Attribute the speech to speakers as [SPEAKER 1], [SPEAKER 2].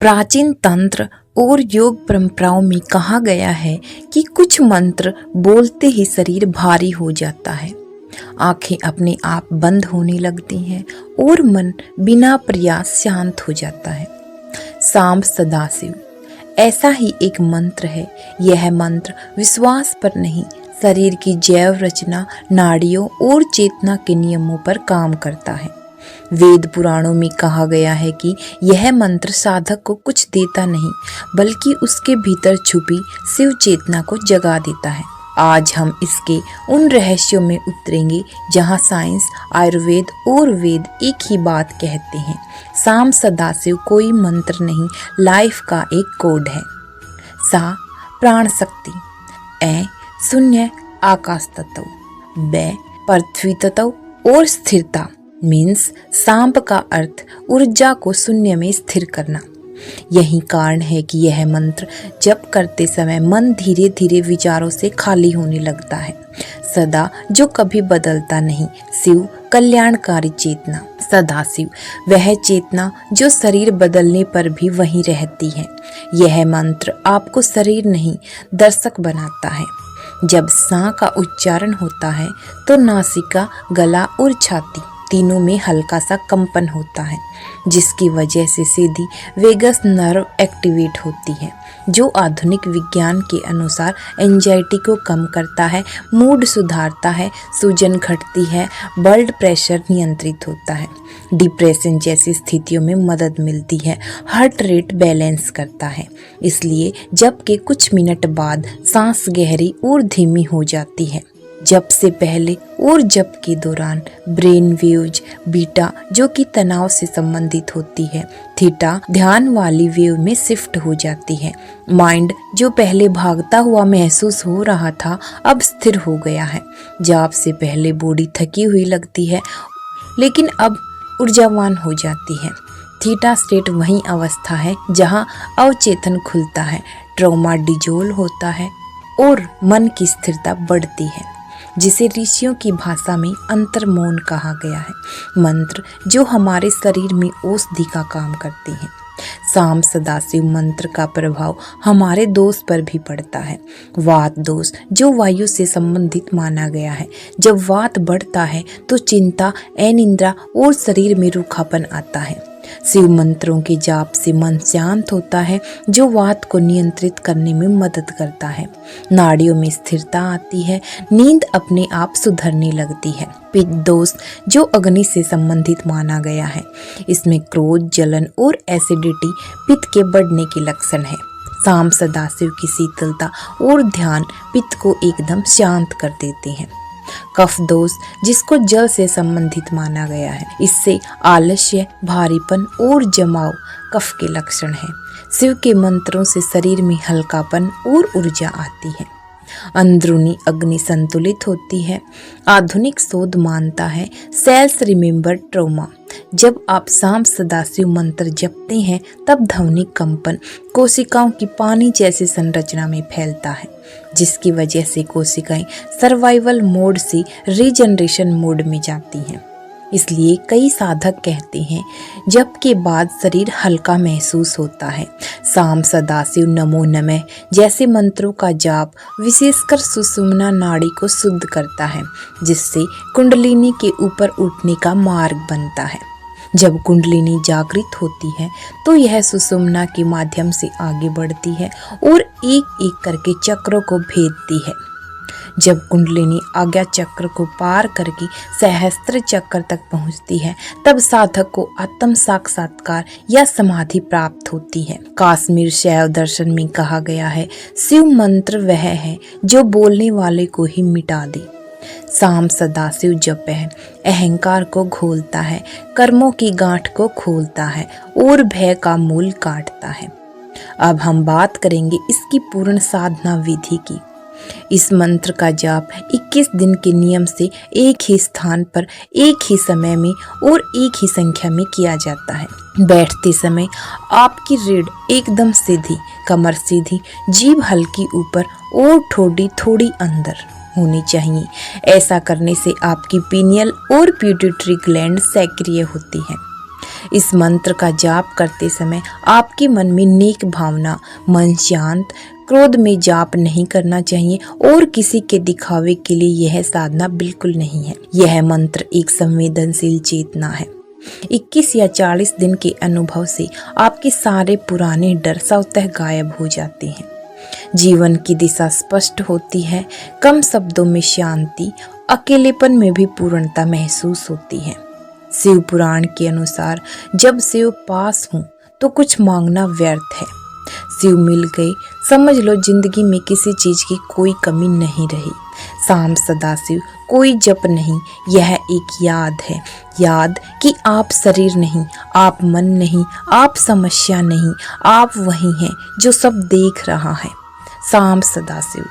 [SPEAKER 1] प्राचीन तंत्र और योग परंपराओं में कहा गया है कि कुछ मंत्र बोलते ही शरीर भारी हो जाता है, आंखें अपने आप बंद होने लगती हैं और मन बिना प्रयास शांत हो जाता है। सांब सदाशिव ऐसा ही एक मंत्र है। यह मंत्र विश्वास पर नहीं, शरीर की जैव रचना, नाड़ियों और चेतना के नियमों पर काम करता है। वेद पुराणों में कहा गया है कि यह मंत्र साधक को कुछ देता नहीं, बल्कि उसके भीतर छुपी शिव चेतना को जगा देता है। आज हम इसके उन रहस्यों में उतरेंगे जहां साइंस, आयुर्वेद और वेद एक ही बात कहते हैं। सांब सदाशिव कोई मंत्र नहीं, लाइफ का एक कोड है। सा प्राण शक्ति, ए शून्य आकाश तत्व, ब पृथ्वी तत्व और स्थिरता मीन्स सांप का अर्थ ऊर्जा को शून्य में स्थिर करना। यही कारण है कि यह मंत्र जप करते समय मन धीरे धीरे विचारों से खाली होने लगता है। सदा जो कभी बदलता नहीं, शिव कल्याणकारी चेतना। सदाशिव वह चेतना जो शरीर बदलने पर भी वहीं रहती है। यह मंत्र आपको शरीर नहीं, दर्शक बनाता है। जब सा का उच्चारण होता है तो नासिका, गला और छाती तीनों में हल्का सा कंपन होता है, जिसकी वजह से सीधी वेगस नर्व एक्टिवेट होती है, जो आधुनिक विज्ञान के अनुसार एंजाइटी को कम करता है, मूड सुधारता है, सूजन घटती है, ब्लड प्रेशर नियंत्रित होता है, डिप्रेशन जैसी स्थितियों में मदद मिलती है, हार्ट रेट बैलेंस करता है। इसलिए जब के कुछ मिनट बाद सांस गहरी और धीमी हो जाती है। जप से पहले और जप के दौरान ब्रेन वेव्स, बीटा जो कि तनाव से संबंधित होती है, थीटा ध्यान वाली वेव में शिफ्ट हो जाती है। माइंड जो पहले भागता हुआ महसूस हो रहा था अब स्थिर हो गया है। जाप से पहले बॉडी थकी हुई लगती है, लेकिन अब ऊर्जावान हो जाती है। थीटा स्टेट वही अवस्था है जहां अवचेतन खुलता है, ट्रॉमा डिजोल्व होता है और मन की स्थिरता बढ़ती है, जिसे ऋषियों की भाषा में अंतर्मौन कहा गया है। मंत्र जो हमारे शरीर में औषधि का काम करते हैं। सांब सदाशिव मंत्र का प्रभाव हमारे दोष पर भी पड़ता है। वात दोष जो वायु से संबंधित माना गया है। जब वात बढ़ता है तो चिंता, अनिद्रा और शरीर में रूखापन आता है। शिव मंत्रों के जाप से मन शांत होता है, जो वात को नियंत्रित करने में मदद करता है। नाड़ियों में स्थिरता आती है, नींद अपने आप सुधरने लगती है। पित्त दोष जो अग्नि से संबंधित माना गया है। इसमें क्रोध, जलन और एसिडिटी पित्त के बढ़ने के लक्षण है। सांब सदाशिव की शीतलता और ध्यान पित्त को एकदम शांत कर देते हैं। कफ दोष जिसको जल से संबंधित माना गया है। इससे आलस्य, भारीपन और जमाव कफ के लक्षण हैं। शिव के मंत्रों से शरीर में हल्कापन और ऊर्जा आती है। अंदरूनी अग्नि संतुलित होती है। आधुनिक शोध मानता है सेल्स रिमेंबर ट्रॉमा। जब आप सांब सदाशिव मंत्र जपते हैं तब ध्वनि कंपन कोशिकाओं की पानी जैसी संरचना में फैलता है, जिसकी वजह से कोशिकाएं सर्वाइवल मोड से रीजनरेशन मोड में जाती हैं। इसलिए कई साधक कहते हैं जप के बाद शरीर हल्का महसूस होता है। सांब सदाशिव, नमो नमः जैसे मंत्रों का जाप विशेषकर सुषुम्ना नाड़ी को शुद्ध करता है, जिससे कुंडलिनी के ऊपर उठने का मार्ग बनता है। जब कुंडलिनी जागृत होती है तो यह सुषुम्ना के माध्यम से आगे बढ़ती है और एक एक करके चक्रों को भेदती है। जब कुंडलिनी आज्ञा चक्र को पार करके सहस्त्र चक्र तक पहुंचती है, तब साधक को आत्म साक्षात्कार या समाधि प्राप्त होती है। कश्मीर शैव दर्शन में कहा गया है, शिव मंत्र वह है जो बोलने वाले को ही मिटा दे। सांब सदाशिव जप है, अहंकार को घोलता है, कर्मों की गांठ को खोलता है और भय का मूल काटता है। अब हम बात करेंगे इसकी पूर्ण साधना विधि की। इस मंत्र का जाप 21 दिन के नियम से एक ही स्थान पर, एक ही समय में और एक ही संख्या में किया जाता है। बैठते समय आपकी रीढ़ एकदम सीधी, कमर सीधी, जीभ हल्की ऊपर और ठोड़ी थोड़ी अंदर होनी चाहिए। ऐसा करने से आपकी पीनियल और पिट्यूटरी ग्लैंड सक्रिय होती है। इस मंत्र का जाप करते समय आपके मन में नेक भावना, मन शांत, क्रोध में जाप नहीं करना चाहिए और किसी के दिखावे के लिए यह साधना बिल्कुल नहीं है। यह मंत्र एक संवेदनशील चेतना है। 21 या 40 दिन के अनुभव से आपके सारे पुराने डर स्वतः गायब हो जाते हैं। जीवन की दिशा स्पष्ट होती है। कम शब्दों में शांति, अकेलेपन में भी पूर्णता महसूस होती है। शिव पुराण के अनुसार जब शिव पास हो तो कुछ मांगना व्यर्थ है। शिव मिल गए, समझ लो जिंदगी में किसी चीज की कोई कमी नहीं रही। शाम सदाशिव, कोई जप नहीं, यह एक याद है। याद कि आप शरीर नहीं, आप मन नहीं, आप समस्या नहीं, आप वही हैं जो सब देख रहा है। शाम सदाशिव।